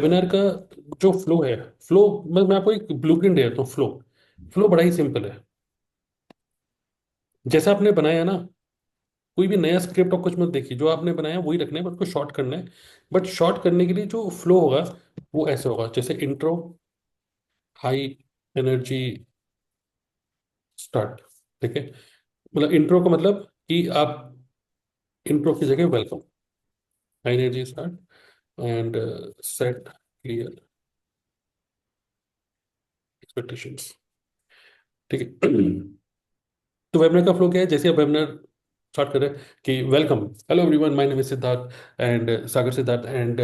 Webinar का जो flow है, फ्लो मैं आपको एक ब्लूप्रिंट दे देता हूँ। फ्लो फ्लो बड़ा ही सिंपल है। जैसा आपने बनाया ना, कोई भी नया स्क्रिप्ट और कुछ मत देखिए, जो आपने बनाया वही रखना है, बट उसको शॉर्ट करना है। बट शॉर्ट करने के लिए जो फ्लो होगा वो ऐसे होगा, जैसे इंट्रो, हाई एनर्जी, स्टार्ट। ठीक है। मतलब इंट्रो का मतलब कि आप इंट्रो की जगह welcome, high energy, start and set clear expectations. ठीक है। तो वेबिनार का फ्लो क्या है? जैसे आप वेबिनार स्टार्ट कर रहे हैं कि welcome, hello everyone, my name is Siddharth and Sagar Siddharth and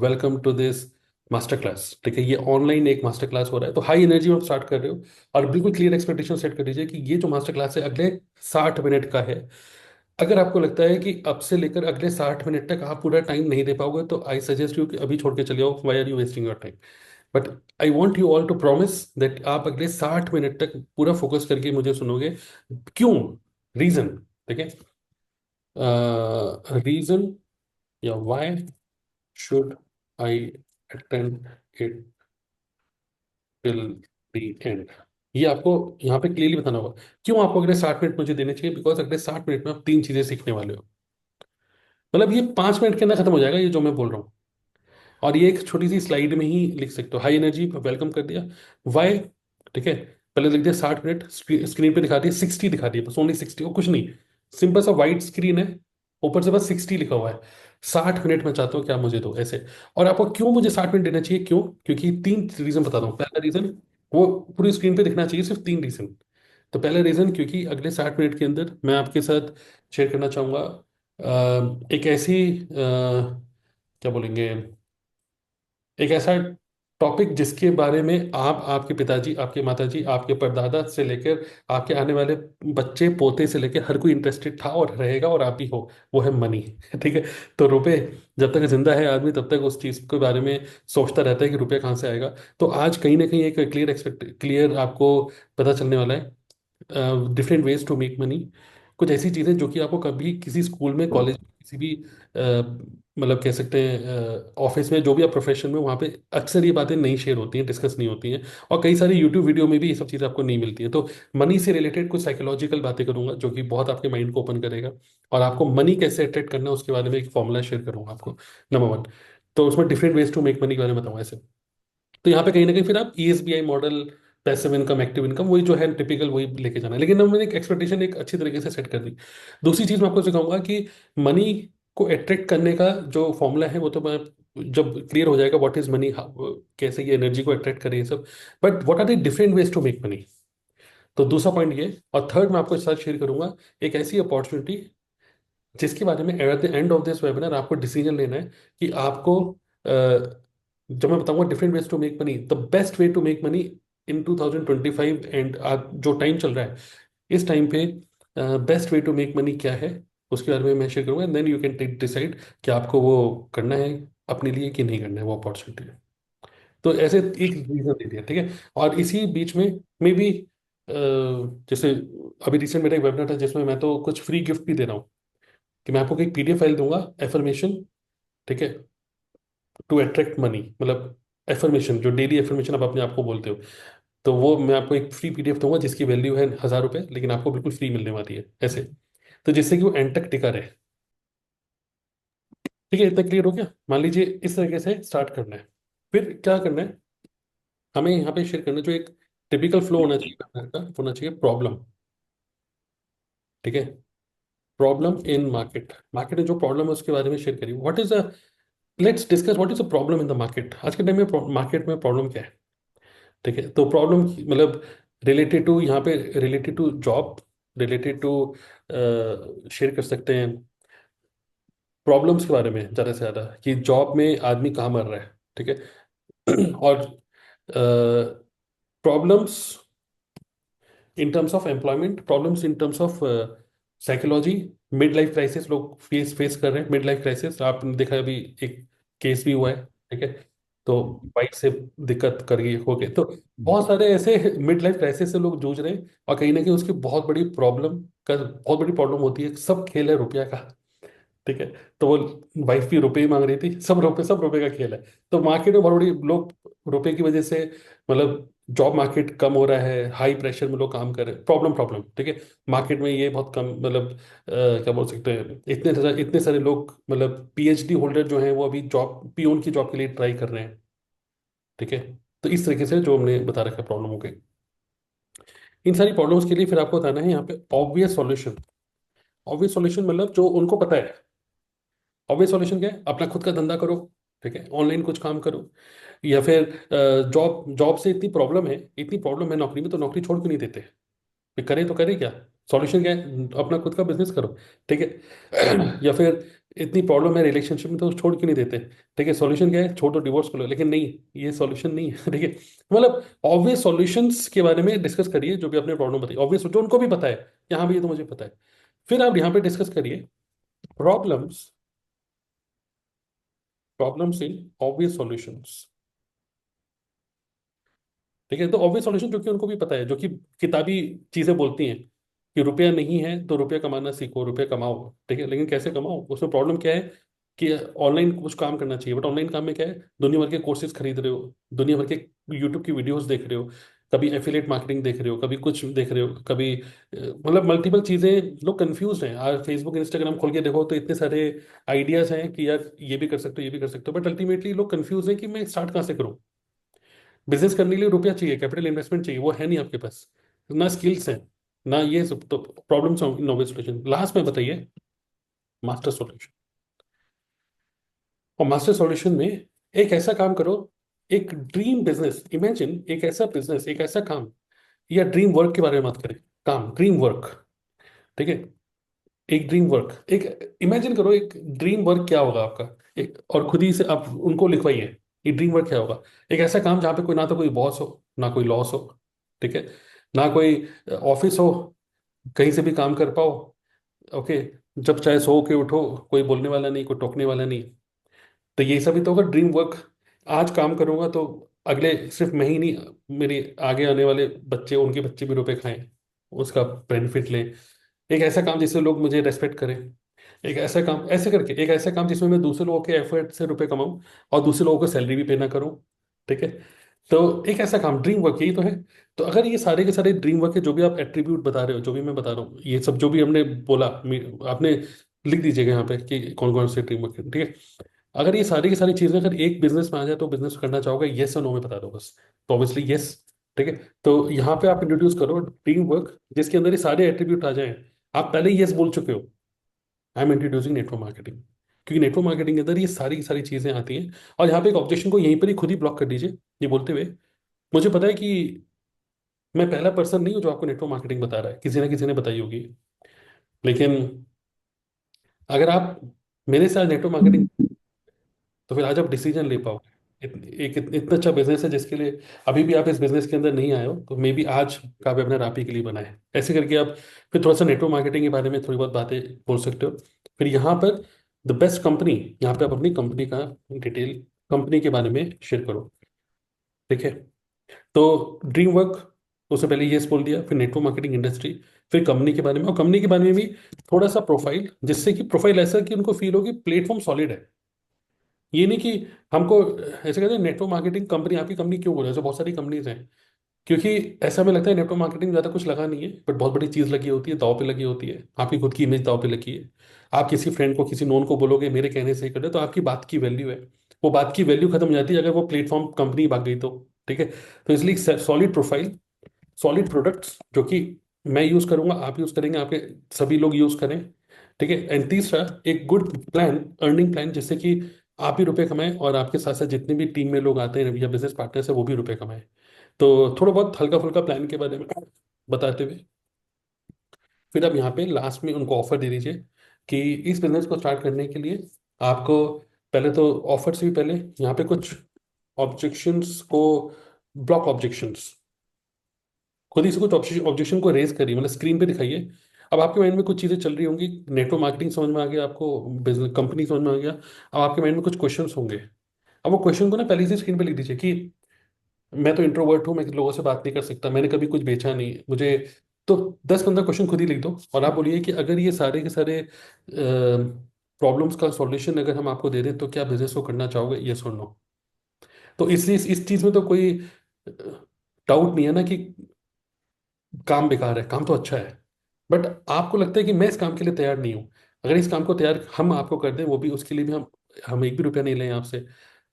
welcome to this master class. ठीक है, ये ऑनलाइन एक मास्टर क्लास हो रहा है, तो हाई एनर्जी में आप स्टार्ट कर रहे हो और बिल्कुल क्लियर एक्सपेक्टेशन सेट कर दीजिए कि ये जो मास्टर क्लास है अगले 60 मिनट का है। अगर आपको लगता है कि अब से लेकर अगले 60 मिनट तक आप पूरा टाइम नहीं दे पाओगे, तो आई सजेस्ट यू कि अभी छोड़ के चले जाओ। Why are you wasting your time? But I want you all to promise that आप अगले 60 मिनट तक पूरा फोकस करके मुझे सुनोगे। क्यों? रीजन, ठीक है। रीजन या why should I attend it till the end, ये आपको यहाँ पे क्लियरली बताना होगा। क्यों आपको अगले 60 मिनट मुझे देने चाहिए? बिकॉज अगले 60 मिनट में आप तीन चीजें सीखने वाले हो। मतलब ये 5 मिनट के अंदर खत्म हो जाएगा, ये जो मैं बोल रहा हूँ। और ये एक छोटी सी स्लाइड में ही लिख सकते हो। हाई एनर्जी वेलकम कर दिया, वाई, ठीक है, पहले लिख दिया 60 मिनट, स्क्रीन पे दिखा दिया 60, दिखा दिया बस, ओनली 60 और कुछ नहीं। सिंपल सा वाइट स्क्रीन है, ऊपर से बस 60 लिखा हुआ है। 60 मिनट में चाहता हूँ क्या मुझे दो ऐसे। और आपको क्यों मुझे 60 मिनट देना चाहिए? क्यों? क्योंकि तीन रीजन बताता हूँ। पहला रीजन, वो पूरी स्क्रीन पे दिखना चाहिए, सिर्फ तीन रीजन। तो पहला रीजन, क्योंकि अगले 60 मिनट के अंदर मैं आपके साथ शेयर करना चाहूंगा एक ऐसी क्या बोलेंगे, एक ऐसा टॉपिक जिसके बारे में आप, आपके पिताजी, आपके माताजी, आपके परदादा से लेकर आपके आने वाले बच्चे पोते से लेकर हर कोई इंटरेस्टेड था और रहेगा, और आप भी हो। वो है मनी। ठीक है। तो रुपए, जब तक जिंदा है आदमी तब तक उस चीज के बारे में सोचता रहता है कि रुपया कहाँ से आएगा। तो आज कहीं ना कहीं एक क्लियर आपको पता चलने वाला है different ways to make money. कुछ ऐसी चीजें जो कि आपको कभी किसी स्कूल में, कॉलेज में, किसी भी मतलब कह सकते हैं ऑफिस में, जो भी आप प्रोफेशन में, वहाँ पे अक्सर ये बातें नहीं शेयर होती हैं, डिस्कस नहीं होती हैं। और कई सारी यूट्यूब वीडियो में भी ये सब चीज़ें आपको नहीं मिलती हैं। तो मनी से रिलेटेड कुछ साइकोलॉजिकल बातें करूंगा जो कि बहुत आपके माइंड को ओपन करेगा। और आपको मनी कैसे अट्रैक्ट करना है उसके बारे में एक फॉर्मूला शेयर करूंगा आपको, नंबर वन। तो उसमें different ways to make money के बारे में बताऊंगा ऐसे। तो यहाँ पे कहीं ना कहीं फिर आप ESBI model, passive income, active income, वही जो है टिपिकल वही लेके जाना है। लेकिन अब मैंने एक एक्सपेक्टेशन एक अच्छी तरीके से सेट कर दी। दूसरी चीज मैं आपको सिखाऊंगा कि मनी को अट्रैक्ट करने का जो फॉर्मूला है वो तो मैं, जब क्लियर हो जाएगा व्हाट इज मनी, कैसे ये एनर्जी को अट्रैक्ट करे, ये सब। But what are the different ways to make money? तो दूसरा पॉइंट ये, और थर्ड मैं आपको साथ शेयर करूंगा एक ऐसी अपॉर्चुनिटी जिसके बारे में at the end of this webinar आपको डिसीजन लेना है कि आपको जब मैं बताऊंगा different ways to make money, the best way to make money in 2025 एंड आज जो टाइम चल रहा है, इस टाइम पे best way to make money क्या है, उसके बारे में मैं शेयर करूंगा। Then you can take decide कि आपको वो करना है अपने लिए कि नहीं करना है वो अपॉर्चुनिटी। तो ऐसे एक रीजन दे दिया, ठीक है। और इसी बीच में मे बी जैसे अभी रिसेंट मेरा एक वेबिनार था जिसमें मैं तो कुछ फ्री गिफ्ट भी दे रहा हूँ, कि मैं आपको एक PDF फाइल दूंगा, एफर्मेशन, ठीक है, टू अट्रैक्ट मनी। मतलब एफर्मेशन, जो डेली एफर्मेशन आप अपने आप को बोलते हो, तो वो मैं आपको एक फ्री PDF दूंगा जिसकी वैल्यू है 1000 रुपये, लेकिन आपको बिल्कुल फ्री मिलने वाली है ऐसे। तो जिससे कि वो एंड तक टिका रहे। ठीक है, इतना क्लियर हो गया? मान लीजिए इस तरीके से स्टार्ट करना है। फिर क्या करना है, हमें यहाँ पे शेयर करना है जो एक टिपिकल फ्लो होना चाहिए webinar का, होना चाहिए प्रॉब्लम। ठीक है, प्रॉब्लम इन मार्केट, मार्केट में जो प्रॉब्लम है उसके बारे में शेयर करिए। What is a, let's discuss what is a problem in the market. आज के टाइम में मार्केट में प्रॉब्लम क्या है? ठीक है, तो प्रॉब्लम मतलब रिलेटेड टू, यहाँ पे related to job, related to share कर सकते हैं प्रॉब्लम्स के बारे में ज़्यादा से ज़्यादा, कि जॉब में आदमी कहाँ मर रहा है। ठीक है। और problems in terms of employment, problems in terms of psychology, mid life crisis लोग फेस फेस कर रहे हैं। मिड लाइफ क्राइसिस आपने देखा अभी एक केस भी हुआ है, ठीक है। तो वाइफ से दिक्कत करिए हो गए, तो बहुत सारे ऐसे मिड लाइफ क्राइसिस से लोग जूझ रहे हैं। और कहीं ना कहीं उसकी बहुत बड़ी प्रॉब्लम होती है, सब खेल है रुपया का। ठीक है। तो वो वाइफ भी रुपए ही मांग रही थी, सब रुपए का खेल है। तो मार्केट में बहुत बड़ी लोग रुपए की वजह से, मतलब जॉब मार्केट कम हो रहा है, हाई प्रेशर में लोग काम कर रहे हैं, प्रॉब्लम प्रॉब्लम, ठीक है। मार्केट में ये बहुत कम, मतलब क्या बोल सकते हैं, इतने सारे लोग, मतलब पीएचडी होल्डर जो हैं वो अभी जॉब, पीओन की जॉब के लिए ट्राई कर रहे हैं, ठीक है। तो इस तरीके से जो हमने बता रखा है प्रॉब्लम हो गई। इन सारी प्रॉब्लम्स के लिए फिर आपको बताना है यहाँ पे ऑब्वियस सॉल्यूशन। ऑब्वियस सॉल्यूशन मतलब जो उनको पता है। ऑब्वियस सॉल्यूशन क्या है? अपना खुद का धंधा करो, ठीक है, ऑनलाइन कुछ काम करो, या फिर जॉब जॉब से इतनी प्रॉब्लम है नौकरी में, तो नौकरी छोड़ क्यों नहीं देते? फिर करे तो करे क्या? सॉल्यूशन क्या है? अपना खुद का बिजनेस करो, ठीक है। या फिर इतनी प्रॉब्लम है रिलेशनशिप में, तो छोड़ क्यों नहीं देते? ठीक है, सॉल्यूशन क्या है? छोड़ दो, डिवोर्स कर लो। लेकिन नहीं, ये सॉल्यूशन नहीं है। ठीक है, मतलब ऑब्वियस सॉल्यूशंस के बारे में डिस्कस करिए, जो भी आपने प्रॉब्लम बताई ऑब्वियस, जो उनको भी पता है, यहाँ भी ये तो मुझे पता है। फिर आप यहाँ पे डिस्कस करिए problems, problems in obvious solutions. ठीक है, तो ऑब्वियस सॉल्यूशन जो कि उनको भी पता है, जो कि किताबी चीजें बोलती हैं कि रुपया नहीं है तो रुपया कमाना सीखो, रुपया कमाओ, ठीक है, लेकिन कैसे कमाओ? उसमें प्रॉब्लम क्या है कि ऑनलाइन कुछ काम करना चाहिए, बट ऑनलाइन काम में क्या है, दुनिया भर के कोर्सेज खरीद रहे हो, दुनिया भर के यूट्यूब की वीडियोस देख रहे हो, कभी एफिलेट मार्केटिंग देख रहे हो, कभी कुछ देख रहे हो, कभी मतलब मल्टीपल चीजें। लोग कंफ्यूज हैं। आज फेसबुक इंस्टाग्राम खोल के देखो तो इतने सारे आइडियाज हैं कि यार ये भी कर सकते हो, ये भी कर सकते हो, बट अल्टीमेटली लोग कंफ्यूज हैं कि मैं स्टार्ट कहाँ से करूँ। बिजनेस करने के लिए रुपया चाहिए, कैपिटल इन्वेस्टमेंट चाहिए, वो है नहीं आपके पास, ना स्किल्स है, ना ये सब। तो प्रॉब्लम्स इनोवेट सॉल्यूशन लास्ट में बताइए मास्टर सॉल्यूशन। और मास्टर सॉल्यूशन में एक ऐसा काम करो, एक ड्रीम बिजनेस इमेजिन, एक ऐसा बिजनेस, एक ऐसा काम, या ड्रीम वर्क के बारे में बात करें, काम ड्रीम वर्क, ठीक है। एक ड्रीम वर्क, एक इमेजिन करो, एक ड्रीम वर्क क्या होगा आपका, एक, और खुद ही से आप उनको लिखवाइए, ये ड्रीम वर्क क्या होगा। एक ऐसा काम जहाँ पे कोई, ना तो कोई बॉस हो, ना कोई लॉस हो, ठीक है, ना कोई ऑफिस हो, कहीं से भी काम कर पाओ, ओके, जब चाहे सो के उठो, कोई बोलने वाला नहीं, कोई टोकने वाला नहीं। तो ये सभी तो होगा ड्रीम वर्क। आज काम करूंगा तो अगले, सिर्फ मैं ही नहीं, मेरे आगे आने वाले बच्चे, उनके बच्चे भी रुपए खाएं, उसका बेनिफिट लें। एक ऐसा काम जिससे लोग मुझे रेस्पेक्ट करें, एक ऐसा काम, ऐसे करके एक ऐसा काम जिसमें मैं दूसरे लोगों के एफर्ट से रुपए कमाऊं, और दूसरे लोगों को सैलरी भी पे ना करूं, ठीक है। तो एक ऐसा काम, ड्रीम वर्क, यही तो है। तो अगर ये सारे के सारे ड्रीम वर्क के जो भी आप एट्रीब्यूट बता रहे हो, जो भी मैं बता रहा हूँ, ये सब जो भी हमने बोला, आपने लिख दीजिएगा यहाँ पे कि कौन कौन से ड्रीम वर्क है, ठीक है। अगर ये सारी की सारी चीजें अगर एक बिजनेस में आ जाए, तो बिजनेस करना चाहोगे, येस और नो में बता दो बस। तो ऑब्वियसली येस, ठीक है। तो यहाँ पे आप इंट्रोड्यूस करो ड्रीम वर्क जिसके अंदर ये सारे एट्रीब्यूट आ जाएं। आप पहले ही येस बोल चुके हो, I am introducing network marketing, क्योंकि नेटवर्क मार्केटिंग के अंदर ये सारी की सारी चीजें आती हैं। और यहाँ पे एक ऑब्जेक्शन को यहीं पर ही खुद ही ब्लॉक कर दीजिए, ये बोलते हुए, मुझे पता है कि मैं पहला पर्सन नहीं हूँ जो आपको नेटवर्क मार्केटिंग बता रहा है, किसी ना किसी ने बताई होगी। लेकिन अगर आप मेरे साथ नेटवर्क मार्केटिंग, तो फिर आज आप डिसीजन ले पाओगे। इतना अच्छा बिजनेस है जिसके लिए अभी भी आप इस बिजनेस के अंदर नहीं आए हो, तो मे बी आज का वेबिनार आप ही के लिए बना है। ऐसे करके आप फिर थोड़ा सा नेटवर्क मार्केटिंग के बारे में थोड़ी बहुत बातें बोल सकते हो। फिर यहाँ पर द बेस्ट कंपनी, यहाँ पे आप अपनी कंपनी का डिटेल, कंपनी के बारे में शेयर करो, ठीक है। तो ड्रीम वर्क, उससे पहले ये बोल दिया, फिर नेटवर्क मार्केटिंग इंडस्ट्री, फिर कंपनी के बारे में, और कंपनी के बारे में भी थोड़ा सा प्रोफाइल, जिससे कि प्रोफाइल ऐसा कि उनको फील हो कि प्लेटफॉर्म सॉलिड है। ये नहीं कि हमको ऐसे कहते हैं नेटवर्क मार्केटिंग कंपनी, आपकी कंपनी क्यों बोल रहे हैं, ऐसे बहुत सारी कंपनीज हैं। क्योंकि ऐसा हमें लगता है नेटवर्क मार्केटिंग ज़्यादा कुछ लगा नहीं है, बट बहुत बड़ी चीज़ लगी होती है, दाव पे लगी होती है, आपकी खुद की इमेज दाव पे लगी है। आप किसी फ्रेंड को, किसी नोन को बोलोगे मेरे कहने से ही कर दे, तो आपकी बात की वैल्यू है। वो बात की वैल्यू खत्म हो जाती है अगर वो प्लेटफॉर्म कंपनी भाग गई तो, ठीक है। तो इसलिए सॉलिड प्रोफाइल, सॉलिड प्रोडक्ट्स जो कि मैं यूज़ करूंगा, आप यूज़ करेंगे, आपके सभी लोग यूज़ करें, ठीक है। एंड तीसरा, एक गुड प्लान, अर्निंग प्लान, जिससे कि आप ही रुपए कमाएं और आपके साथ साथ जितने भी टीम में लोग आते हैं या बिजनेस पार्टनर्स है वो भी रुपए कमाएं। तो थोड़ा बहुत हल्का फुल्का प्लान के बारे में बताते हुए, फिर अब यहाँ पे लास्ट में उनको ऑफर दे दीजिए कि इस बिजनेस को स्टार्ट करने के लिए आपको, पहले तो ऑफर से भी पहले यहाँ पे कुछ ऑब्जेक्शंस को, ब्लॉक ऑब्जेक्शंस, खुद ही से कुछ ऑब्जेक्शन को रेज करिए, मतलब स्क्रीन पे दिखाइए। अब आपके माइंड में कुछ चीजें चल रही होंगी, नेटवर्क मार्केटिंग समझ में आ गया आपको, बिजनेस कंपनी समझ में आ गया, अब आपके माइंड में कुछ क्वेश्चंस होंगे। अब वो क्वेश्चन को ना पहले से स्क्रीन पे लिख दीजिए कि मैं तो इंट्रोवर्ट हूँ, मैं लोगों से बात नहीं कर सकता, मैंने कभी कुछ बेचा नहीं, मुझे, तो 10-15 क्वेश्चन खुद ही लिख दो, और आप बोलिए कि अगर ये सारे के सारे प्रॉब्लम्स का सॉल्यूशन अगर हम आपको दे दें तो क्या बिजनेस को करना चाहोगे, यस और नो? तो इसलिए इस चीज में तो कोई डाउट नहीं है ना कि काम बेकार है, काम तो अच्छा है। बट आपको लगता है कि मैं इस काम के लिए तैयार नहीं हूँ, अगर इस काम को तैयार हम आपको कर दें, वो भी उसके लिए भी हम एक भी रुपया नहीं लें आपसे,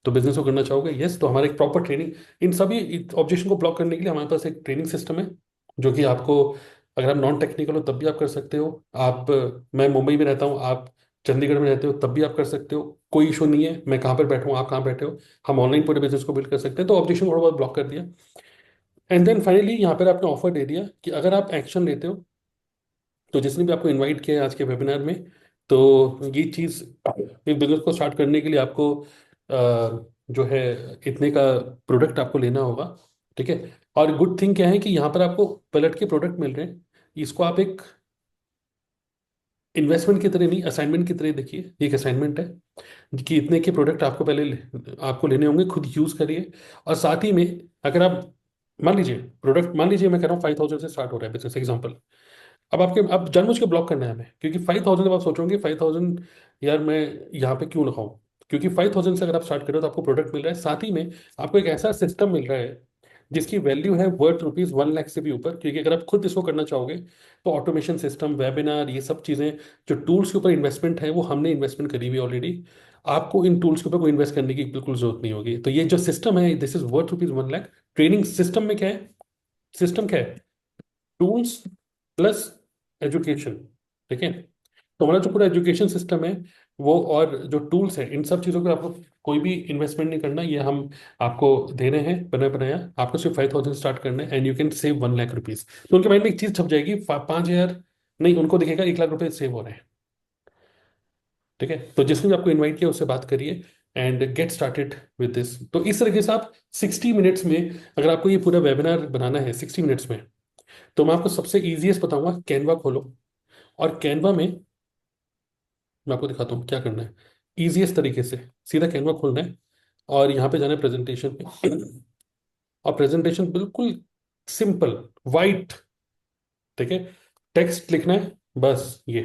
तो बिजनेस को करना चाहोगे, यस? तो हमारा एक प्रॉपर ट्रेनिंग, इन सभी ऑब्जेक्शन को ब्लॉक करने के लिए हमारे पास एक ट्रेनिंग सिस्टम है, जो कि आपको, अगर आप नॉन टेक्निकल हो तब भी आप कर सकते हो। आप, मैं मुंबई में रहता हूँ, आप चंडीगढ़ में रहते हो, तब भी आप कर सकते हो, कोई इशू नहीं है। मैं कहाँ पर बैठा हूँ, आप कहाँ बैठे हो, हम ऑनलाइन पूरे बिजनेस को बिल्ड कर सकते हैं। तो ऑब्जेक्शन थोड़ा बहुत ब्लॉक कर दिया, एंड देन फाइनली यहाँ पर आपने ऑफर दे दिया कि अगर आप एक्शन लेते हो, तो जिसने भी आपको इनवाइट किया है आज के वेबिनार में, तो ये चीज़, एक बिजनेस को स्टार्ट करने के लिए आपको जो है इतने का प्रोडक्ट आपको लेना होगा, ठीक है? और गुड थिंग क्या है कि यहाँ पर आपको पलट के प्रोडक्ट मिल रहे हैं, इसको आप एक इन्वेस्टमेंट की तरह नहीं, असाइनमेंट की तरह देखिए। ये एक असाइनमेंट है कि इतने के प्रोडक्ट आपको पहले आपको लेने होंगे, खुद यूज़ करिए। और साथ ही में, अगर आप, मान लीजिए प्रोडक्ट, मान लीजिए मैं कह रहा हूँ 5,000 से स्टार्ट हो रहा है बिजनेस, एग्जाम्पल। अब आपके, अब जानबूझ के ब्लॉक करना है हमें, क्योंकि 5,000 जब आप सोचोगे 5,000, यार मैं यहाँ पे क्यों लगाऊं, क्योंकि 5,000 से अगर आप स्टार्ट करो तो आपको प्रोडक्ट मिल रहा है, साथ ही में आपको एक ऐसा सिस्टम मिल रहा है जिसकी वैल्यू है वर्थ ₹1 लाख से भी ऊपर। क्योंकि अगर आप खुद इसको करना चाहोगे, तो ऑटोमेशन सिस्टम, वेबिनार, ये सब चीज़ें, जो टूल्स के ऊपर इन्वेस्टमेंट है, वो हमने इन्वेस्टमेंट करी हुई ऑलरेडी। आपको इन टूल्स के ऊपर कोई इन्वेस्ट करने की बिल्कुल जरूरत नहीं होगी। तो ये जो सिस्टम है, this is worth ₹1 lakh. Training system में क्या है, सिस्टम क्या है, टूल्स प्लस एजुकेशन, ठीक है? तो हमारा जो पूरा एजुकेशन सिस्टम है वो, और जो टूल्स हैं, इन सब चीज़ों को आपको कोई भी इन्वेस्टमेंट नहीं करना, ये हम आपको दे रहे हैं बना बनाया। आपको सिर्फ 5,000 स्टार्ट करना है, and you can save ₹1 lakh. तो उनके माइंड में एक चीज़ छप जाएगी, 5,000 नहीं, उनको दिखेगा ₹1 लाख सेव हो रहे हैं, ठीक है? तो जिसने भी आपको इन्वाइट किया उससे बात करिए, and get started with this. तो इस तरीके से आप 60 मिनट्स में, अगर आपको ये पूरा वेबिनार बनाना है 60 मिनट्स में, तो मैं आपको सबसे ईजीएस्ट बताऊंगा, कैनवा खोलो। और कैनवा में मैं आपको दिखाता हूँ क्या करना है, इजीएस्ट तरीके से। सीधा कैनवा खोलना है, और यहाँ पे जाना है प्रेजेंटेशन पे, और प्रेजेंटेशन बिल्कुल सिंपल, वाइट, ठीक है? टेक्स्ट लिखना है, बस ये,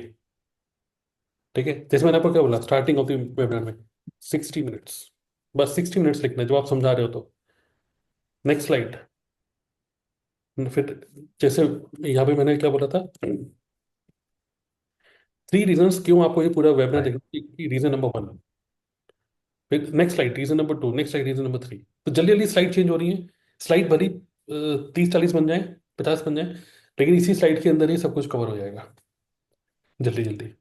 ठीक है? जैसे मैंने आपको क्या बोला स्टार्टिंग ऑफ द वेबिनार में, 60 मिनट्स, बस 60 मिनट्स लिखना है जब आप समझा रहे हो तो। Next slide. फिर, जैसे यहाँ पे मैंने क्या बोला था, 3 रीजंस क्यों आपको ये पूरा वेबिनार Right. देखना चाहिए। रीजन नंबर 1, फिर next slide reason number 2, next slide reason number 3। तो जल्दी जल्दी स्लाइड चेंज हो रही है, स्लाइड भरी 30-40 बन जाए, 50 बन जाए, लेकिन इसी स्लाइड के अंदर ही सब कुछ कवर हो जाएगा, जल्दी जल्दी।